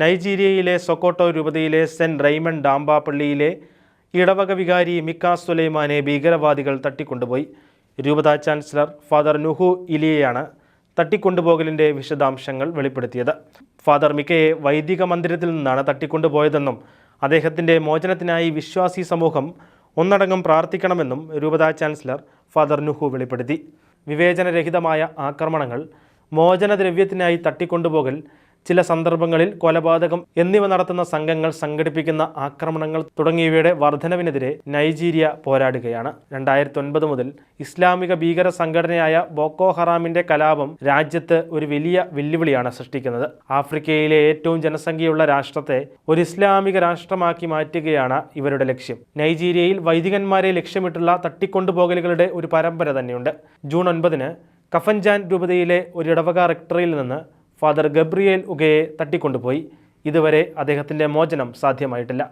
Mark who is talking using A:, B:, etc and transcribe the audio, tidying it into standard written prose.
A: നൈജീരിയയിലെ സൊക്കോട്ടോ രൂപതയിലെ saint Raymond ഡാംബ പള്ളിയിലെ ഇടവക വികാരി മിക്ക സുലൈമാനെ ഭീകരവാദികൾ തട്ടിക്കൊണ്ടുപോയി. രൂപതാ ചാൻസലർ ഫാദർ നുഹു ഇലിയയാണ് തട്ടിക്കൊണ്ടുപോകലിൻ്റെ വിശദാംശങ്ങൾ വെളിപ്പെടുത്തിയത്. ഫാദർ മിക്കയെ വൈദിക മന്ദിരത്തിൽ നിന്നാണ് തട്ടിക്കൊണ്ടുപോയതെന്നും അദ്ദേഹത്തിൻ്റെ മോചനത്തിനായി വിശ്വാസി സമൂഹം ഒന്നടങ്കം പ്രാർത്ഥിക്കണമെന്നും രൂപതാ ചാൻസലർ ഫാദർ നുഹു വെളിപ്പെടുത്തി. വിവേചനരഹിതമായ ആക്രമണങ്ങൾ, മോചനദ്രവ്യത്തിനായി തട്ടിക്കൊണ്ടുപോകൽ, ചില സന്ദർഭങ്ങളിൽ കൊലപാതകം എന്നിവ നടത്തുന്ന സംഘങ്ങൾ സംഘടിപ്പിക്കുന്ന ആക്രമണങ്ങൾ തുടങ്ങിയവയുടെ വർധനവിനെതിരെ നൈജീരിയ പോരാടുകയാണ്. 2009 മുതൽ ഇസ്ലാമിക ഭീകര സംഘടനയായ ബോക്കോ ഹറാമിന്റെ കലാപം രാജ്യത്ത് ഒരു വലിയ വെല്ലുവിളിയാണ് സൃഷ്ടിക്കുന്നത്. ആഫ്രിക്കയിലെ ഏറ്റവും ജനസംഖ്യയുള്ള രാഷ്ട്രത്തെ ഒരു ഇസ്ലാമിക രാഷ്ട്രമാക്കി മാറ്റുകയാണ് ഇവരുടെ ലക്ഷ്യം. നൈജീരിയയിൽ വൈദികന്മാരെ ലക്ഷ്യമിട്ടുള്ള തട്ടിക്കൊണ്ടുപോകലുകളുടെ ഒരു പരമ്പര തന്നെയുണ്ട്. ജൂൺ 9 കഫൻജാൻ രൂപതയിലെ ഒരു ഇടവക റെക്ടറിയിൽ നിന്ന് ഫാദർ ഗബ്രിയേൽ ഉഗയെ തട്ടിക്കൊണ്ടുപോയി. ഇതുവരെ അദ്ദേഹത്തിൻ്റെ മോചനം സാധ്യമായിട്ടില്ല.